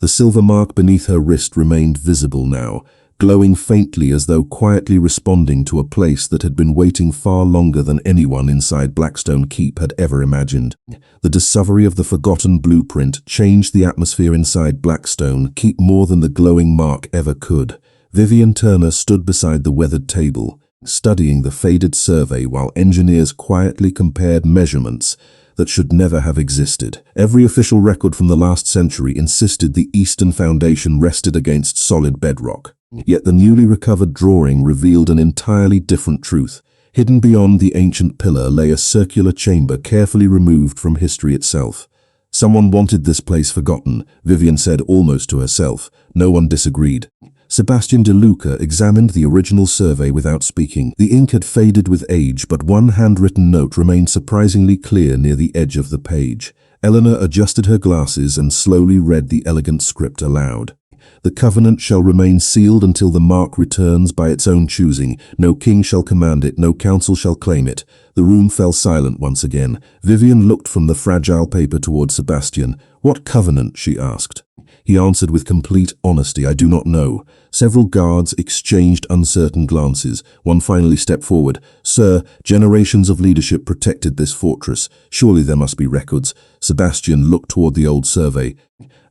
The silver mark beneath her wrist remained visible now, glowing faintly as though quietly responding to a place that had been waiting far longer than anyone inside Blackstone Keep had ever imagined. The discovery of the forgotten blueprint changed the atmosphere inside Blackstone Keep more than the glowing mark ever could. Vivian Turner stood beside the weathered table, studying the faded survey while engineers quietly compared measurements that should never have existed. Every official record from the last century insisted the eastern foundation rested against solid bedrock. Yet the newly recovered drawing revealed an entirely different truth. Hidden beyond the ancient pillar lay a circular chamber carefully removed from history itself. Someone wanted this place forgotten, Vivian said almost to herself. No one disagreed. Sebastian De Luca examined the original survey without speaking. The ink had faded with age, but one handwritten note remained surprisingly clear near the edge of the page. Eleanor adjusted her glasses and slowly read the elegant script aloud. "The covenant shall remain sealed until the mark returns by its own choosing. No king shall command it, no council shall claim it." The room fell silent once again. Vivian looked from the fragile paper toward Sebastian. "What covenant?" she asked. He answered with complete honesty, "I do not know." Several guards exchanged uncertain glances. One finally stepped forward. "Sir, generations of leadership protected this fortress. Surely there must be records." Sebastian looked toward the old survey.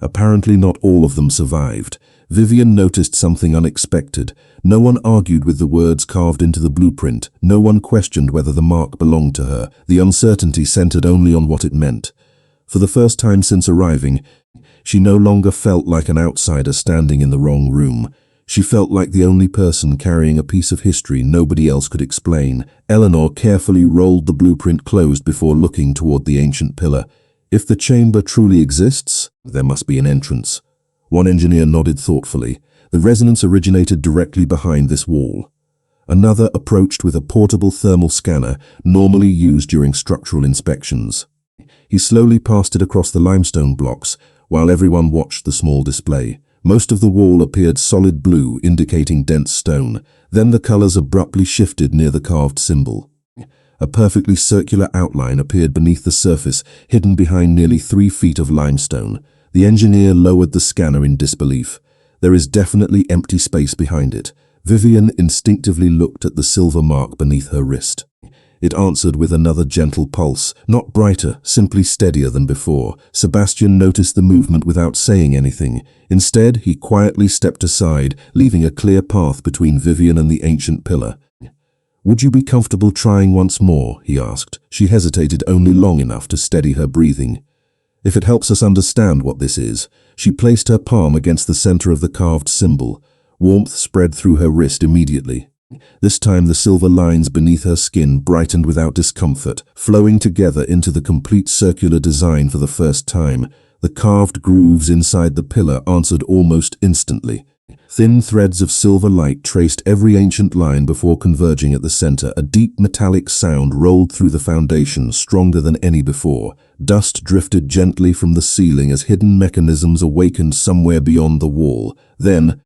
Apparently not all of them survived. Vivian noticed something unexpected. No one argued with the words carved into the blueprint. No one questioned whether the mark belonged to her. The uncertainty centered only on what it meant. For the first time since arriving, she no longer felt like an outsider standing in the wrong room. She felt like the only person carrying a piece of history nobody else could explain. Eleanor carefully rolled the blueprint closed before looking toward the ancient pillar. If the chamber truly exists, there must be an entrance. One engineer nodded thoughtfully. The resonance originated directly behind this wall. Another approached with a portable thermal scanner, normally used during structural inspections. He slowly passed it across the limestone blocks, while everyone watched the small display. Most of the wall appeared solid blue, indicating dense stone. Then the colors abruptly shifted near the carved symbol. A perfectly circular outline appeared beneath the surface, hidden behind nearly 3 feet of limestone. The engineer lowered the scanner in disbelief. There is definitely empty space behind it. Vivian instinctively looked at the silver mark beneath her wrist. It answered with another gentle pulse, not brighter, simply steadier than before. Sebastian noticed the movement without saying anything. Instead, he quietly stepped aside, leaving a clear path between Vivian and the ancient pillar. "Would you be comfortable trying once more?" he asked. She hesitated only long enough to steady her breathing. "If it helps us understand what this is." She placed her palm against the center of the carved symbol. Warmth spread through her wrist immediately. This time the silver lines beneath her skin brightened without discomfort, flowing together into the complete circular design for the first time. The carved grooves inside the pillar answered almost instantly. Thin threads of silver light traced every ancient line before converging at the center. A deep metallic sound rolled through the foundation, stronger than any before. Dust drifted gently from the ceiling as hidden mechanisms awakened somewhere beyond the wall. Then,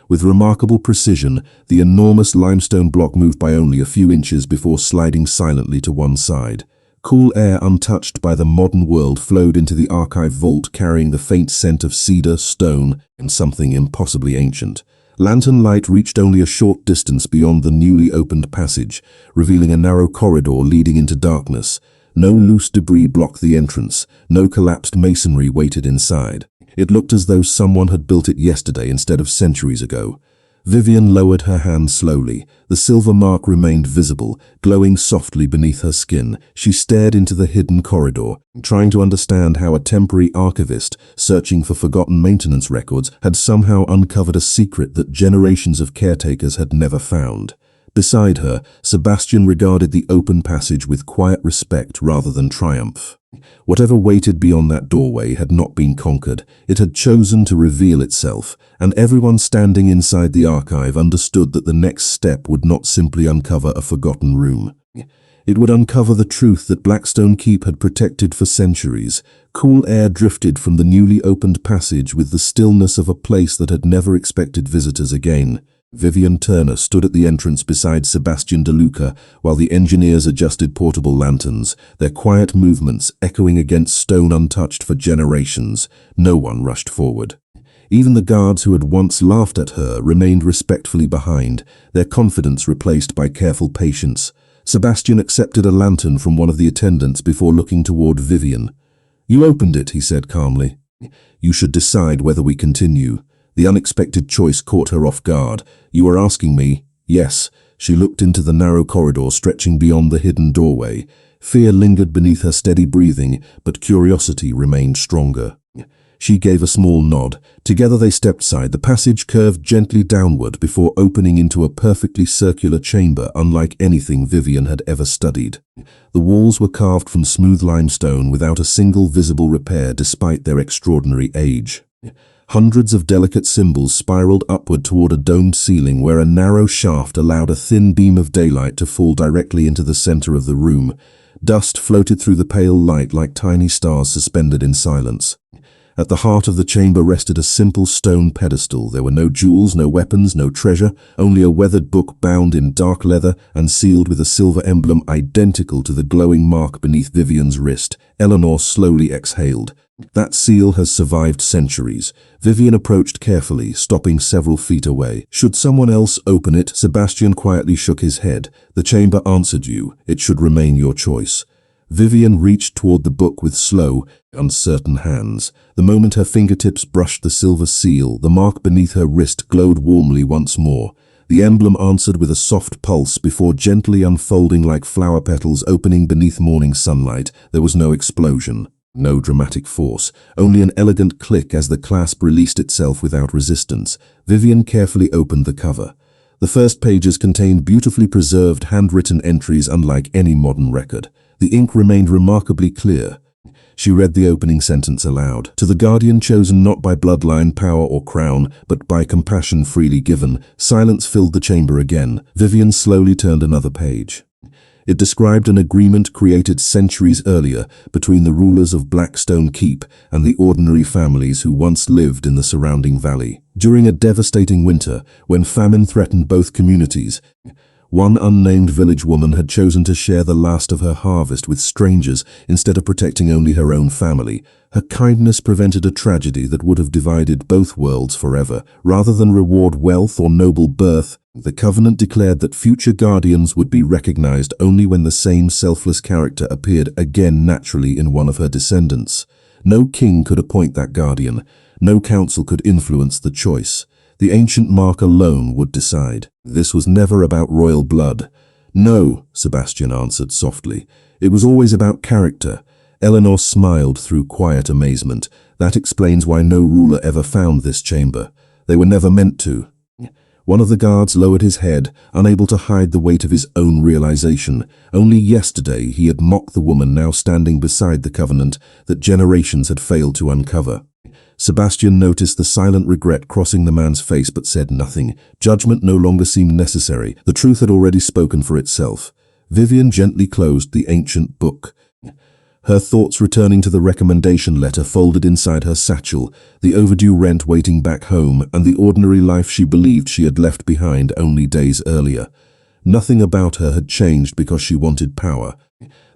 with remarkable precision, the enormous limestone block moved by only a few inches before sliding silently to one side. Cool air untouched by the modern world flowed into the archive vault, carrying the faint scent of cedar, stone, and something impossibly ancient. Lantern light reached only a short distance beyond the newly opened passage, revealing a narrow corridor leading into darkness. No loose debris blocked the entrance. No collapsed masonry waited inside. It looked as though someone had built it yesterday instead of centuries ago. Vivian lowered her hand slowly. The silver mark remained visible, glowing softly beneath her skin. She stared into the hidden corridor, trying to understand how a temporary archivist, searching for forgotten maintenance records, had somehow uncovered a secret that generations of caretakers had never found. Beside her, Sebastian regarded the open passage with quiet respect rather than triumph. Whatever waited beyond that doorway had not been conquered. It had chosen to reveal itself, and everyone standing inside the archive understood that the next step would not simply uncover a forgotten room. It would uncover the truth that Blackstone Keep had protected for centuries. Cool air drifted from the newly opened passage with the stillness of a place that had never expected visitors again. Vivian Turner stood at the entrance beside Sebastian DeLuca while the engineers adjusted portable lanterns, their quiet movements echoing against stone untouched for generations. No one rushed forward. Even the guards who had once laughed at her remained respectfully behind, their confidence replaced by careful patience. Sebastian accepted a lantern from one of the attendants before looking toward Vivian. "You opened it," he said calmly. "You should decide whether we continue." The unexpected choice caught her off guard. "You are asking me?" "Yes." She looked into the narrow corridor stretching beyond the hidden doorway. Fear lingered beneath her steady breathing, but curiosity remained stronger. She gave a small nod. Together they stepped aside. The passage curved gently downward before opening into a perfectly circular chamber unlike anything Vivian had ever studied. The walls were carved from smooth limestone without a single visible repair despite their extraordinary age. Hundreds of delicate symbols spiraled upward toward a domed ceiling where a narrow shaft allowed a thin beam of daylight to fall directly into the center of the room. Dust floated through the pale light like tiny stars suspended in silence. At the heart of the chamber rested a simple stone pedestal. There were no jewels, no weapons, no treasure, only a weathered book bound in dark leather and sealed with a silver emblem identical to the glowing mark beneath Vivian's wrist. Eleanor slowly exhaled. That seal has survived centuries. Vivian approached carefully, stopping several feet away. "Should someone else open it?" Sebastian quietly shook his head. "The chamber answered you. It should remain your choice." Vivian reached toward the book with slow, uncertain hands. The moment her fingertips brushed the silver seal, the mark beneath her wrist glowed warmly once more. The emblem answered with a soft pulse before gently unfolding like flower petals opening beneath morning sunlight. There was no explosion. No dramatic force, only an elegant click as the clasp released itself without resistance. Vivian carefully opened the cover. The first pages contained beautifully preserved handwritten entries unlike any modern record. The ink remained remarkably clear. She read the opening sentence aloud. "To the guardian chosen not by bloodline, power or crown, but by compassion freely given." Silence filled the chamber again. Vivian slowly turned another page. It described an agreement created centuries earlier between the rulers of Blackstone Keep and the ordinary families who once lived in the surrounding valley. During a devastating winter, when famine threatened both communities, one unnamed village woman had chosen to share the last of her harvest with strangers instead of protecting only her own family. Her kindness prevented a tragedy that would have divided both worlds forever. Rather than reward wealth or noble birth, the covenant declared that future guardians would be recognized only when the same selfless character appeared again naturally in one of her descendants. No king could appoint that guardian. No council could influence the choice. The ancient mark alone would decide. This was never about royal blood. "No," Sebastian answered softly. "It was always about character." Eleanor smiled through quiet amazement. "That explains why no ruler ever found this chamber. They were never meant to." One of the guards lowered his head, unable to hide the weight of his own realization. Only yesterday he had mocked the woman now standing beside the covenant that generations had failed to uncover. Sebastian noticed the silent regret crossing the man's face but said nothing. Judgment no longer seemed necessary. The truth had already spoken for itself. Vivian gently closed the ancient book. Her thoughts returning to the recommendation letter folded inside her satchel, the overdue rent waiting back home, and the ordinary life she believed she had left behind only days earlier. Nothing about her had changed because she wanted power.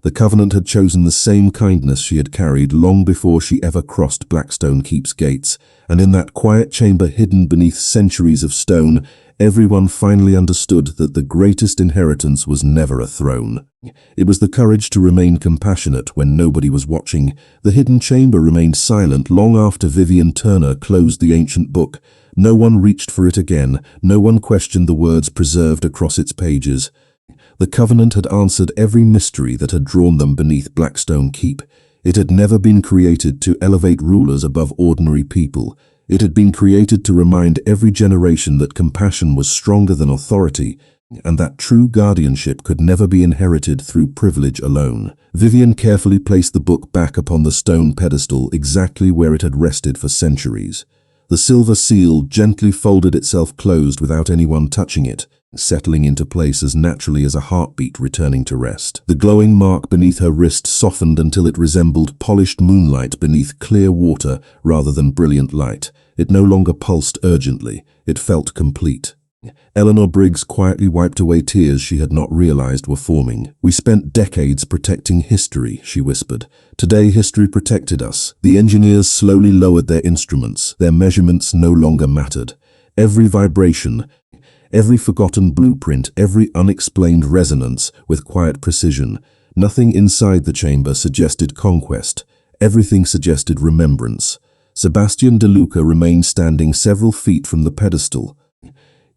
The Covenant had chosen the same kindness she had carried long before she ever crossed Blackstone Keep's gates, and in that quiet chamber hidden beneath centuries of stone, everyone finally understood that the greatest inheritance was never a throne. It was the courage to remain compassionate when nobody was watching. The hidden chamber remained silent long after Vivian Turner closed the ancient book. No one reached for it again, no one questioned the words preserved across its pages. The Covenant had answered every mystery that had drawn them beneath Blackstone Keep. It had never been created to elevate rulers above ordinary people. It had been created to remind every generation that compassion was stronger than authority, and that true guardianship could never be inherited through privilege alone. Vivian carefully placed the book back upon the stone pedestal exactly where it had rested for centuries. The silver seal gently folded itself closed without anyone touching it, settling into place as naturally as a heartbeat returning to rest. The glowing mark beneath her wrist softened until it resembled polished moonlight beneath clear water rather than brilliant light. It no longer pulsed urgently. It felt complete. Eleanor Briggs quietly wiped away tears she had not realized were forming. "We spent decades protecting history," she whispered. "Today history protected us." The engineers slowly lowered their instruments. Their measurements no longer mattered. Every vibration, every forgotten blueprint, every unexplained resonance with quiet precision. Nothing inside the chamber suggested conquest. Everything suggested remembrance. Sebastian De Luca remained standing several feet from the pedestal,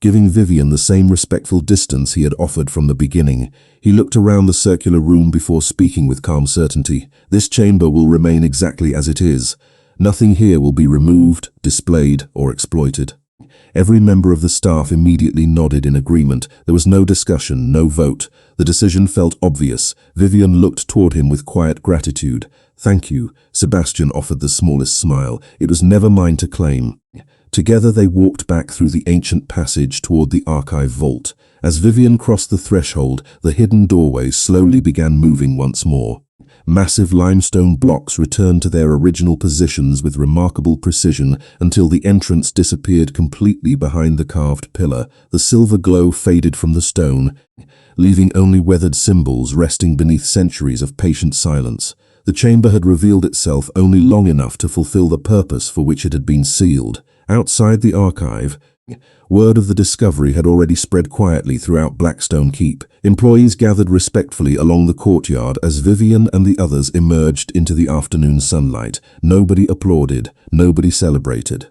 giving Vivian the same respectful distance he had offered from the beginning. He looked around the circular room before speaking with calm certainty. "This chamber will remain exactly as it is. Nothing here will be removed, displayed, or exploited." Every member of the staff immediately nodded in agreement. There was no discussion, no vote. The decision felt obvious. Vivian looked toward him with quiet gratitude. "Thank you," Sebastian offered the smallest smile. "It was never mine to claim." Together they walked back through the ancient passage toward the archive vault. As Vivian crossed the threshold, the hidden doorway slowly began moving once more. Massive limestone blocks returned to their original positions with remarkable precision until the entrance disappeared completely behind the carved pillar. The silver glow faded from the stone, leaving only weathered symbols resting beneath centuries of patient silence. The chamber had revealed itself only long enough to fulfill the purpose for which it had been sealed. Outside the archive, word of the discovery had already spread quietly throughout Blackstone Keep. Employees gathered respectfully along the courtyard as Vivian and the others emerged into the afternoon sunlight. Nobody applauded, nobody celebrated.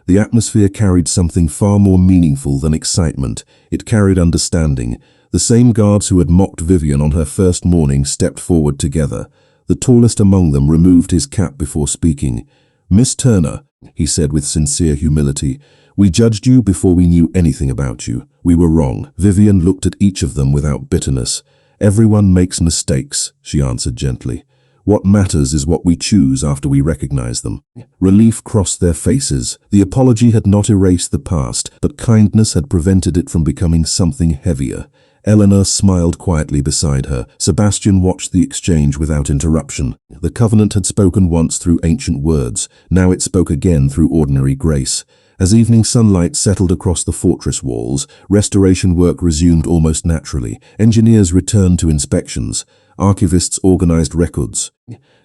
The atmosphere carried something far more meaningful than excitement. It carried understanding. The same guards who had mocked Vivian on her first morning stepped forward together. The tallest among them removed his cap before speaking. "Miss Turner," he said with sincere humility, "we judged you before we knew anything about you. We were wrong." Vivian looked at each of them without bitterness. "Everyone makes mistakes," she answered gently. "What matters is what we choose after we recognize them." Relief crossed their faces. The apology had not erased the past, but kindness had prevented it from becoming something heavier. Eleanor smiled quietly beside her. Sebastian watched the exchange without interruption. The Covenant had spoken once through ancient words. Now it spoke again through ordinary grace. As evening sunlight settled across the fortress walls, restoration work resumed almost naturally. Engineers returned to inspections. Archivists organized records.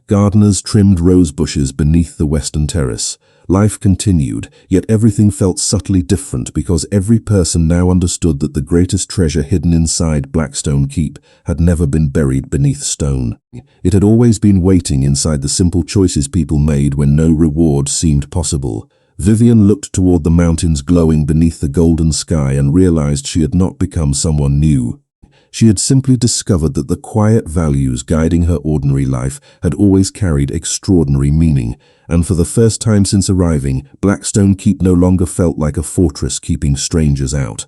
Gardeners trimmed rose bushes beneath the western terrace. Life continued, yet everything felt subtly different because every person now understood that the greatest treasure hidden inside Blackstone Keep had never been buried beneath stone. It had always been waiting inside the simple choices people made when no reward seemed possible. Vivian looked toward the mountains glowing beneath the golden sky and realized she had not become someone new. She had simply discovered that the quiet values guiding her ordinary life had always carried extraordinary meaning, and for the first time since arriving, Blackstone Keep no longer felt like a fortress keeping strangers out.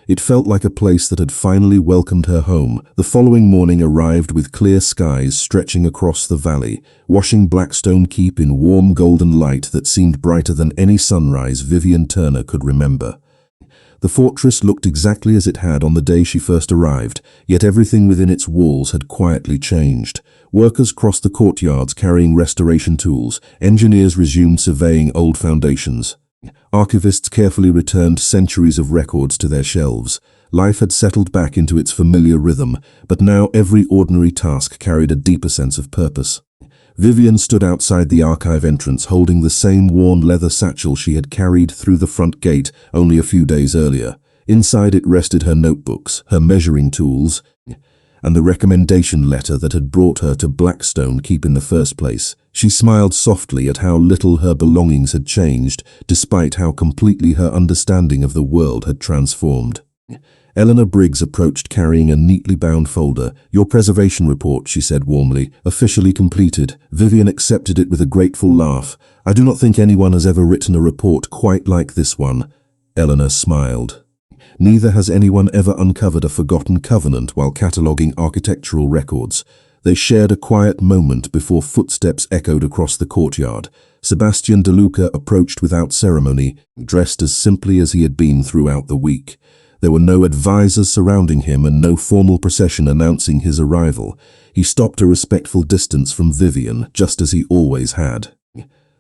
It felt like a place that had finally welcomed her home. The following morning arrived with clear skies stretching across the valley, washing Blackstone Keep in warm golden light that seemed brighter than any sunrise Vivian Turner could remember. The fortress looked exactly as it had on the day she first arrived, yet everything within its walls had quietly changed. Workers crossed the courtyards carrying restoration tools. Engineers resumed surveying old foundations. Archivists carefully returned centuries of records to their shelves. Life had settled back into its familiar rhythm, but now every ordinary task carried a deeper sense of purpose. Vivian stood outside the archive entrance holding the same worn leather satchel she had carried through the front gate only a few days earlier. Inside it rested her notebooks, her measuring tools, and the recommendation letter that had brought her to Blackstone Keep in the first place. She smiled softly at how little her belongings had changed, despite how completely her understanding of the world had transformed. Eleanor Briggs approached carrying a neatly bound folder. "Your preservation report," she said warmly, "officially completed." Vivian accepted it with a grateful laugh. "I do not think anyone has ever written a report quite like this one." Eleanor smiled. "Neither has anyone ever uncovered a forgotten covenant while cataloguing architectural records." They shared a quiet moment before footsteps echoed across the courtyard. Sebastian De Luca approached without ceremony, dressed as simply as he had been throughout the week. There were no advisors surrounding him and no formal procession announcing his arrival. He stopped a respectful distance from Vivian, just as he always had.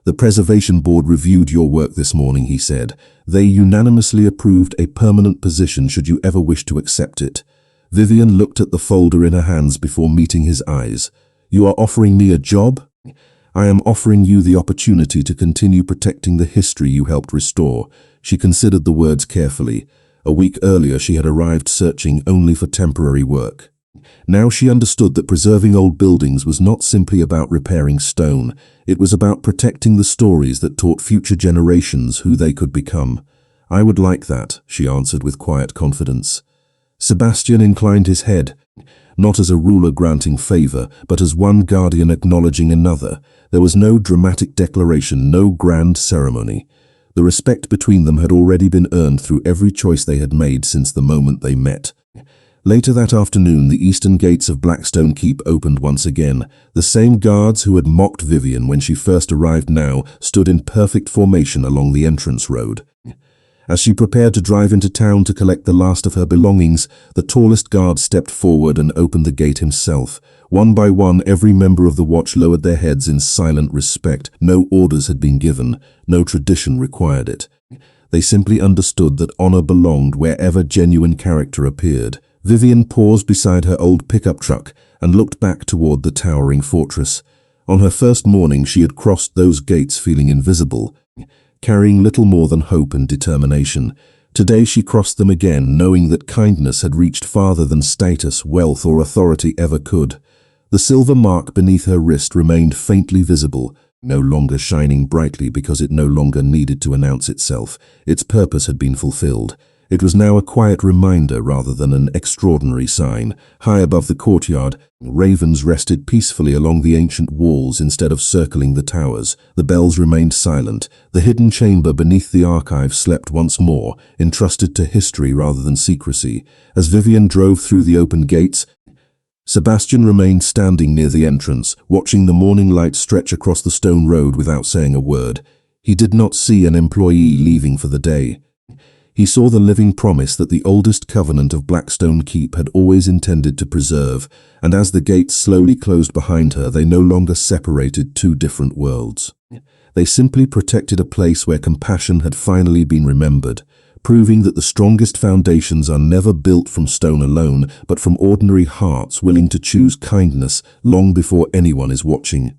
"The Preservation Board reviewed your work this morning," he said. "They unanimously approved a permanent position should you ever wish to accept it." Vivian looked at the folder in her hands before meeting his eyes. "You are offering me a job?" "I am offering you the opportunity to continue protecting the history you helped restore." She considered the words carefully. A week earlier she had arrived searching only for temporary work. Now she understood that preserving old buildings was not simply about repairing stone. It was about protecting the stories that taught future generations who they could become. "I would like that," she answered with quiet confidence. Sebastian inclined his head, not as a ruler granting favor, but as one guardian acknowledging another. There was no dramatic declaration, no grand ceremony. The respect between them had already been earned through every choice they had made since the moment they met. Later that afternoon, the eastern gates of Blackstone Keep opened once again. The same guards who had mocked Vivian when she first arrived now stood in perfect formation along the entrance road. As she prepared to drive into town to collect the last of her belongings, the tallest guard stepped forward and opened the gate himself. One by one, every member of the watch lowered their heads in silent respect. No orders had been given, no tradition required it. They simply understood that honor belonged wherever genuine character appeared. Vivian paused beside her old pickup truck and looked back toward the towering fortress. On her first morning, she had crossed those gates feeling invisible, carrying little more than hope and determination. Today she crossed them again, knowing that kindness had reached farther than status, wealth, or authority ever could. The silver mark beneath her wrist remained faintly visible, no longer shining brightly because it no longer needed to announce itself. Its purpose had been fulfilled. It was now a quiet reminder rather than an extraordinary sign. High above the courtyard, ravens rested peacefully along the ancient walls instead of circling the towers. The bells remained silent. The hidden chamber beneath the archive slept once more, entrusted to history rather than secrecy. As Vivian drove through the open gates, Sebastian remained standing near the entrance, watching the morning light stretch across the stone road without saying a word. He did not see an employee leaving for the day. He saw the living promise that the oldest covenant of Blackstone Keep had always intended to preserve, and as the gates slowly closed behind her, they no longer separated two different worlds. They simply protected a place where compassion had finally been remembered, proving that the strongest foundations are never built from stone alone, but from ordinary hearts willing to choose kindness long before anyone is watching.